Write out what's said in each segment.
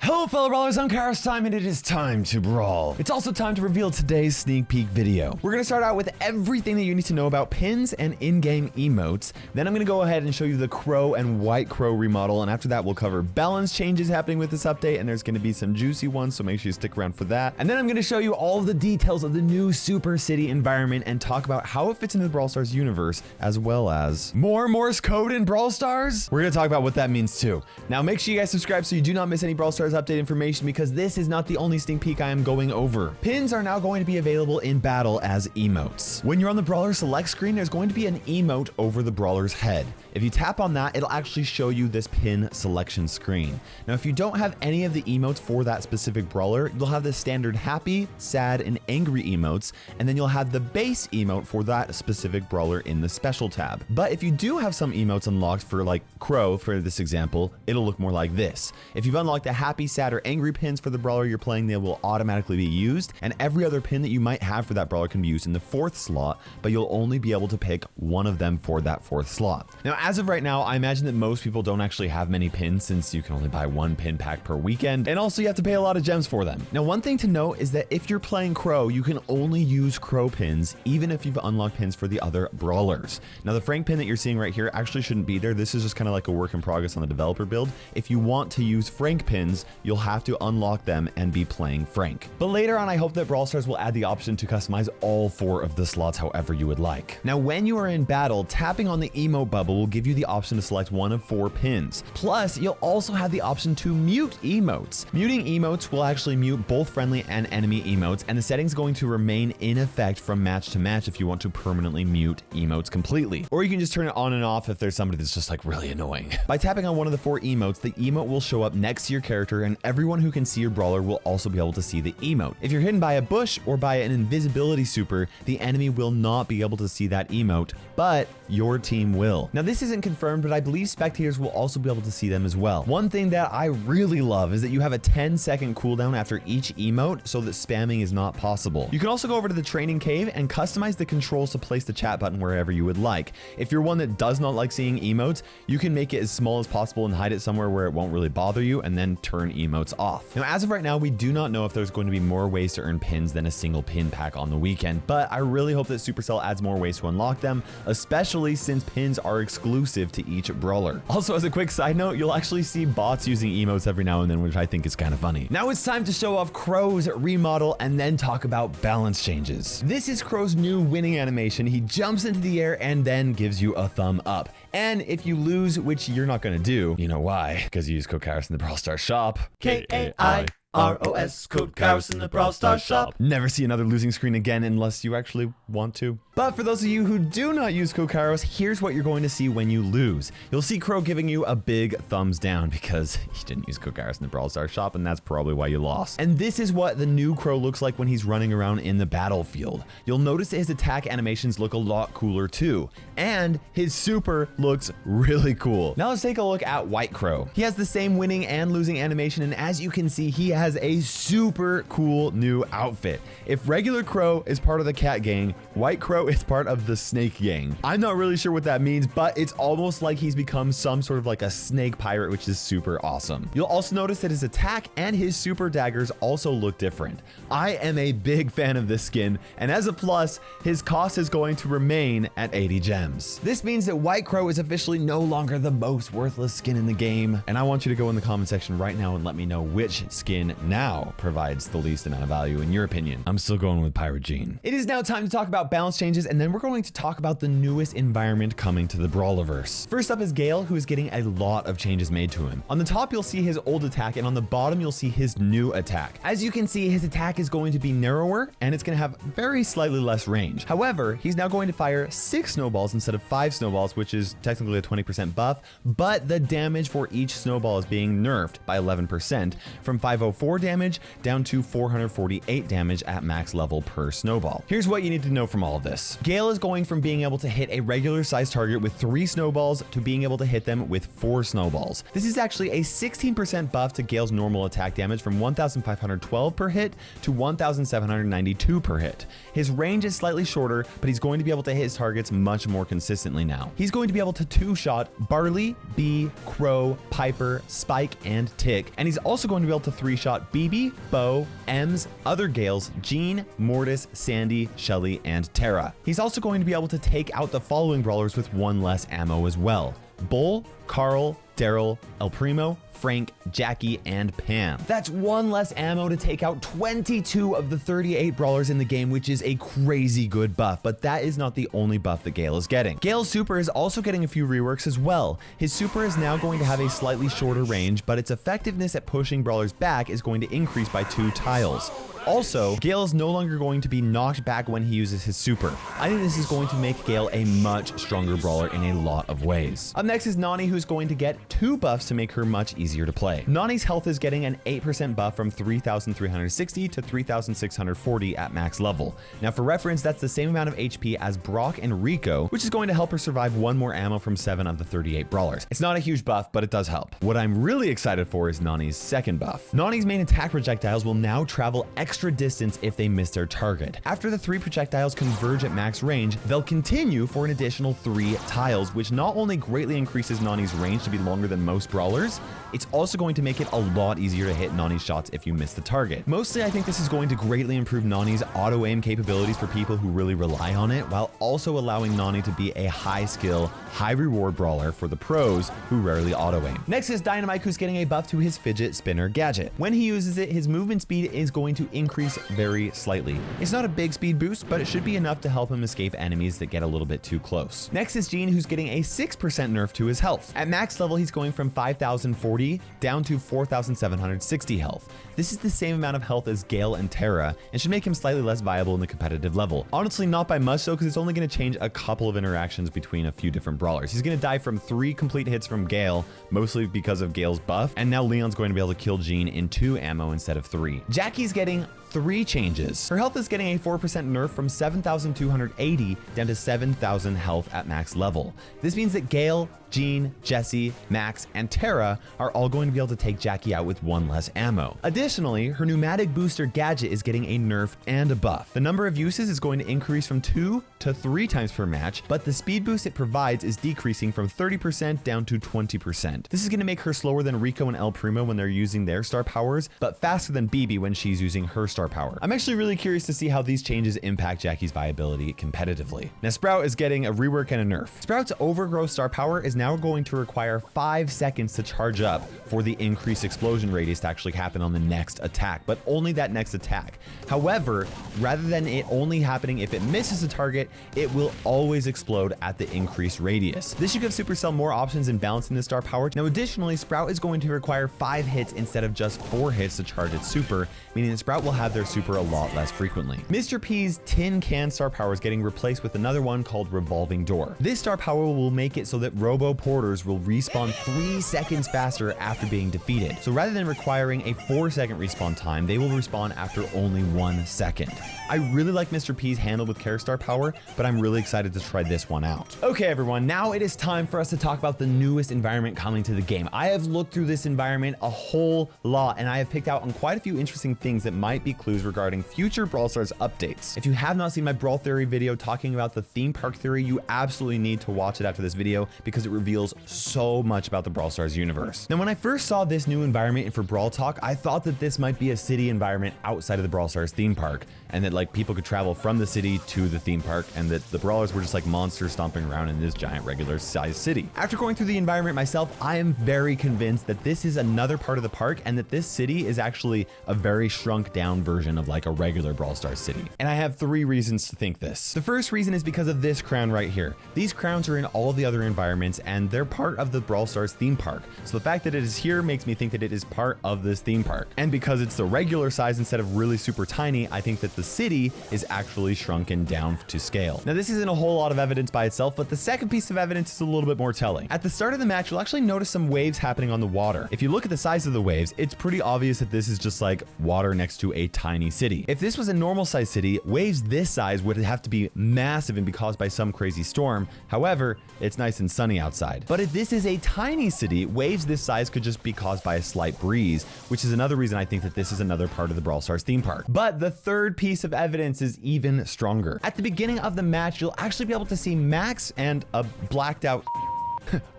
Hello fellow brawlers, I'm KairosTime and it is time to brawl. It's also time to reveal today's sneak peek video. We're gonna start out with everything that you need to know about pins and in-game emotes. Then I'm gonna go ahead and show you the Crow and White Crow remodel, and after that we'll cover balance changes happening with this update, and there's gonna be some juicy ones, so make sure you stick around for that. And then I'm gonna show you all of the details of the new Super City environment and talk about how it fits into the Brawl Stars universe, as well as more Morse code in Brawl Stars. We're gonna talk about what that means too. Now make sure you guys subscribe so you do not miss any Brawl Stars update information, because this is not the only sneak peek I am going over. Pins are now going to be available in battle as emotes. When you're on the Brawler select screen, there's going to be an emote over the Brawler's head. If you tap on that, it'll actually show you this pin selection screen. Now, if you don't have any of the emotes for that specific Brawler, you'll have the standard happy, sad, and angry emotes, and then you'll have the base emote for that specific Brawler in the special tab. But if you do have some emotes unlocked for like Crow, for this example, it'll look more like this. If you've unlocked the happy, sad, or angry pins for the Brawler you're playing, they will automatically be used, and every other pin that you might have for that Brawler can be used in the 4th slot, but you'll only be able to pick one of them for that 4th slot. Now, as of right now, I imagine that most people don't actually have many pins, since you can only buy one pin pack per weekend, and also you have to pay a lot of gems for them. Now, one thing to note is that if you're playing Crow, you can only use Crow pins, even if you've unlocked pins for the other Brawlers. Now, the Frank pin that you're seeing right here actually shouldn't be there. This is just kind of like a work in progress on the developer build. If you want to use Frank pins, you'll have to unlock them and be playing Frank. But later on, I hope that Brawl Stars will add the option to customize all 4 of the slots however you would like. Now, when you are in battle, tapping on the emote bubble will give you the option to select one of 4 pins. Plus, you'll also have the option to mute emotes. Muting emotes will actually mute both friendly and enemy emotes, and the setting's going to remain in effect from match to match if you want to permanently mute emotes completely. Or you can just turn it on and off if there's somebody that's just like really annoying. By tapping on one of the 4 emotes, the emote will show up next to your character, and everyone who can see your Brawler will also be able to see the emote. If you're hidden by a bush or by an invisibility super, the enemy will not be able to see that emote, but your team will. Now, this isn't confirmed, but I believe spectators will also be able to see them as well. One thing that I really love is that you have a 10-second cooldown after each emote, so that spamming is not possible. You can also go over to the training cave and customize the controls to place the chat button wherever you would like. If you're one that does not like seeing emotes, you can make it as small as possible and hide it somewhere where it won't really bother you, and then turn emotes off. Now, as of right now, we do not know if there's going to be more ways to earn pins than a single pin pack on the weekend, but I really hope that Supercell adds more ways to unlock them, especially since pins are exclusive to each Brawler. Also, as a quick side note, you'll actually see bots using emotes every now and then, which I think is kind of funny. Now it's time to show off Crow's remodel and then talk about balance changes. This is Crow's new winning animation. He jumps into the air and then gives you a thumb up. And if you lose, which you're not going to do, you know why? Because you use code Kairos in the Brawl Stars shop. KAIROS, code Kairos in the Brawl Stars shop. Never see another losing screen again unless you actually want to. But for those of you who do not use code Kairos, here's what you're going to see when you lose. You'll see Crow giving you a big thumbs down because you didn't use code Kairos in the Brawl Stars shop, and that's probably why you lost. And this is what the new Crow looks like when he's running around in the battlefield. You'll notice that his attack animations look a lot cooler too, and his super looks really cool. Now let's take a look at White Crow. He has the same winning and losing animation, and as you can see, he has a super cool new outfit. If regular Crow is part of the cat gang, White Crow is part of the snake gang. I'm not really sure what that means, but it's almost like he's become some sort of like a snake pirate, which is super awesome. You'll also notice that his attack and his super daggers also look different. I am a big fan of this skin, and as a plus, his cost is going to remain at 80 gems. This means that White Crow is officially no longer the most worthless skin in the game, and I want you to go in the comment section right now and let me know which skin now provides the least amount of value in your opinion. I'm still going with Pirate Gene. It is now time to talk about balance changes, and then we're going to talk about the newest environment coming to the Brawlerverse. First up is Gale, who is getting a lot of changes made to him. On the top, you'll see his old attack, and on the bottom, you'll see his new attack. As you can see, his attack is going to be narrower, and it's going to have very slightly less range. However, he's now going to fire 6 snowballs instead of 5 snowballs, which is technically a 20% buff, but the damage for each snowball is being nerfed by 11% from 505 404 damage down to 448 damage at max level per snowball. Here's what you need to know from all of this. Gale is going from being able to hit a regular size target with 3 snowballs to being able to hit them with 4 snowballs. This is actually a 16% buff to Gale's normal attack damage from 1,512 per hit to 1,792 per hit. His range is slightly shorter, but he's going to be able to hit his targets much more consistently now. He's going to be able to 2-shot Barley, Bee, Crow, Piper, Spike, and Tick, and he's also going to be able to 3-shot BB, Bo, Ems, other Gales, Jean, Mortis, Sandy, Shelly, and Terra. He's also going to be able to take out the following brawlers with 1 less ammo as well: Bull, Carl, Daryl, El Primo, Frank, Jackie, and Pam. That's 1 less ammo to take out 22 of the 38 brawlers in the game, which is a crazy good buff, but that is not the only buff that Gale is getting. Gale's super is also getting a few reworks as well. His super is now going to have a slightly shorter range, but its effectiveness at pushing brawlers back is going to increase by 2 tiles. Also, Gale is no longer going to be knocked back when he uses his super. I think this is going to make Gale a much stronger brawler in a lot of ways. Up next is Nani, who's going to get 2 buffs to make her much easier to play. Nani's health is getting an 8% buff from 3,360 to 3,640 at max level. Now for reference, that's the same amount of HP as Brock and Rico, which is going to help her survive 1 more ammo from 7 of the 38 brawlers. It's not a huge buff, but it does help. What I'm really excited for is Nani's second buff. Nani's main attack projectiles will now travel extra distance if they miss their target. After the 3 projectiles converge at max range, they'll continue for an additional 3 tiles, which not only greatly increases Nani's range to be longer than most brawlers, it's also going to make it a lot easier to hit Nani's shots if you miss the target. Mostly, I think this is going to greatly improve Nani's auto-aim capabilities for people who really rely on it, while also allowing Nani to be a high-skill, high-reward brawler for the pros who rarely auto-aim. Next is Dynamite, who's getting a buff to his fidget spinner gadget. When he uses it, his movement speed is going to increase very slightly. It's not a big speed boost, but it should be enough to help him escape enemies that get a little bit too close. Next is Jean, who's getting a 6% nerf to his health. At max level, he's going from 5,040 down to 4,760 health. This is the same amount of health as Gale and Terra, and should make him slightly less viable in the competitive level. Honestly, not by much though, because it's only going to change a couple of interactions between a few different brawlers. He's going to die from 3 complete hits from Gale, mostly because of Gale's buff, and now Leon's going to be able to kill Jean in 2 ammo instead of 3. Jackie's getting 3 changes. Her health is getting a 4% nerf from 7,280 down to 7,000 health at max level. This means that Gale, Jean, Jessie, Max, and Terra are all going to be able to take Jackie out with 1 less ammo. Additionally, her pneumatic booster gadget is getting a nerf and a buff. The number of uses is going to increase from 2 to 3 times per match, but the speed boost it provides is decreasing from 30% down to 20%. This is going to make her slower than Rico and El Primo when they're using their star powers, but faster than BB when she's using her star power. I'm actually really curious to see how these changes impact Jackie's viability competitively. Now Sprout is getting a rework and a nerf. Sprout's overgrowth star power is now going to require 5 seconds to charge up for the increased explosion radius to actually happen on the next attack, but only that next attack. However, rather than it only happening if it misses a target, it will always explode at the increased radius. This should give Supercell more options in balancing the star power. Now additionally, Sprout is going to require 5 hits instead of just 4 hits to charge its super, meaning that Sprout will have their super a lot less frequently. Mr. P's tin can star power is getting replaced with another one called Revolving Door. This star power will make it so that Robo Porters will respawn 3 seconds faster after being defeated. So rather than requiring a 4-second respawn time, they will respawn after only 1 second. I really like Mr. P's handle with Care Star power, but I'm really excited to try this one out. Okay everyone, now it is time for us to talk about the newest environment coming to the game. I have looked through this environment a whole lot, and I have picked out on quite a few interesting things that might be clues regarding future Brawl Stars updates. If you have not seen my Brawl Theory video talking about the theme park theory, you absolutely need to watch it after this video because it reveals so much about the Brawl Stars universe. Now when I first saw this new environment for Brawl Talk, I thought that this might be a city environment outside of the Brawl Stars theme park, and that like people could travel from the city to the theme park, and that the brawlers were just like monsters stomping around in this giant regular sized city. After going through the environment myself, I am very convinced that this is another part of the park, and that this city is actually a very shrunk down version of like a regular Brawl Stars city. And I have 3 reasons to think this. The first reason is because of this crown right here. These crowns are in all of the other environments, and they're part of the Brawl Stars theme park. So the fact that it is here makes me think that it is part of this theme park. And because it's the regular size instead of really super tiny, I think that the city is actually shrunken down to scale. Now, this isn't a whole lot of evidence by itself, but the second piece of evidence is a little bit more telling. At the start of the match, you'll actually notice some waves happening on the water. If you look at the size of the waves, it's pretty obvious that this is just like water next to a tiny city. If this was a normal size city, waves this size would have to be massive and be caused by some crazy storm. However, it's nice and sunny outside. But if this is a tiny city, waves this size could just be caused by a slight breeze, which is another reason I think that this is another part of the Brawl Stars theme park. But the third piece of evidence is even stronger. At the beginning of the match, you'll actually be able to see Max and a blacked out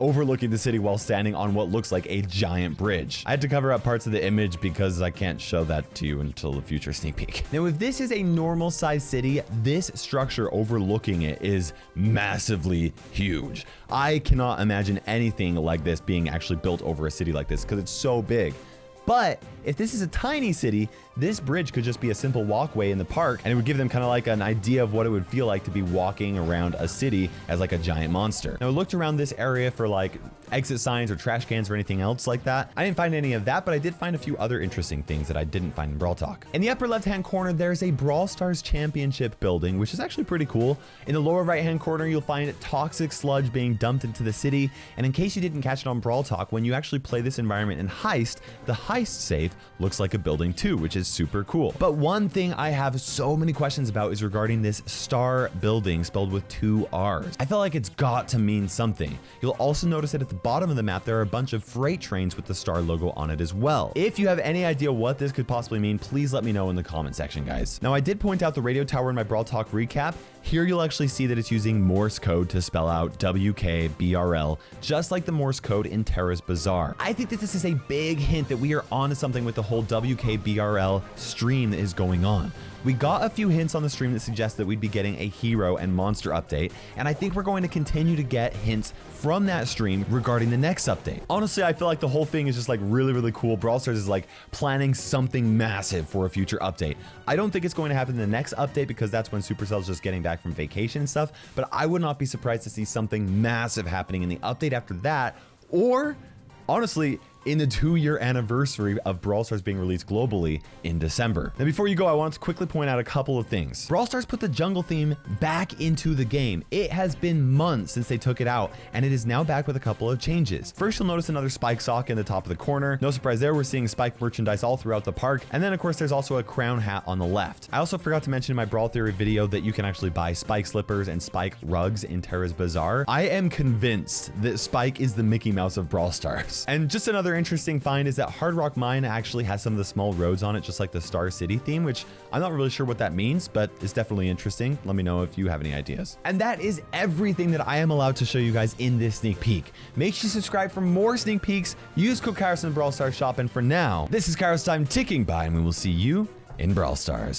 overlooking the city while standing on what looks like a giant bridge. I had to cover up parts of the image because I can't show that to you until the future sneak peek. Now, if this is a normal size city, this structure overlooking it is massively huge. I cannot imagine anything like this being actually built over a city like this because it's so big. But if this is a tiny city, this bridge could just be a simple walkway in the park, and it would give them kind of like an idea of what it would feel like to be walking around a city as like a giant monster. Now, I looked around this area for like exit signs or trash cans or anything else like that. I didn't find any of that, but I did find a few other interesting things that I didn't find in Brawl Talk. In the upper left-hand corner, there's a Brawl Stars Championship building, which is actually pretty cool. In the lower right-hand corner, you'll find toxic sludge being dumped into the city. And in case you didn't catch it on Brawl Talk, when you actually play this environment in Heist, the Heist safe looks like a building too, which is super cool. But one thing I have so many questions about is regarding this star building spelled with 2 R's. I feel like it's got to mean something. You'll also notice that at the bottom of the map, there are a bunch of freight trains with the star logo on it as well. If you have any idea what this could possibly mean, please let me know in the comment section, guys. Now, I did point out the radio tower in my Brawl Talk recap. Here you'll actually see that it's using Morse code to spell out WKBRL, just like the Morse code in Terra's Bazaar. I think that this is a big hint that we are onto something with the whole WKBRL stream that is going on. We got a few hints on the stream that suggest that we'd be getting a hero and monster update, and I think we're going to continue to get hints from that stream regarding the next update. Honestly, I feel like the whole thing is just like really, really cool. Brawl Stars is like planning something massive for a future update. I don't think it's going to happen in the next update because that's when Supercell is just getting back from vacation and stuff, but I would not be surprised to see something massive happening in the update after that, or honestly, in the 2-year anniversary of Brawl Stars being released globally in December. Now, before you go, I want to quickly point out a couple of things. Brawl Stars put the jungle theme back into the game. It has been months since they took it out, and it is now back with a couple of changes. First, you'll notice another Spike sock in the top of the corner. No surprise there, we're seeing Spike merchandise all throughout the park. And then, of course, there's also a crown hat on the left. I also forgot to mention in my Brawl Theory video that you can actually buy Spike slippers and Spike rugs in Terra's Bazaar. I am convinced that Spike is the Mickey Mouse of Brawl Stars. And just another interesting find is that Hard Rock Mine actually has some of the small roads on it, just like the Star City theme, which I'm not really sure what that means, but it's definitely interesting. Let me know if you have any ideas. And that is everything that I am allowed to show you guys in this sneak peek. Make sure you subscribe for more sneak peeks. Use code Kairos in the Brawl Stars shop. And for now, this is KairosTime ticking by, and we will see you in Brawl Stars.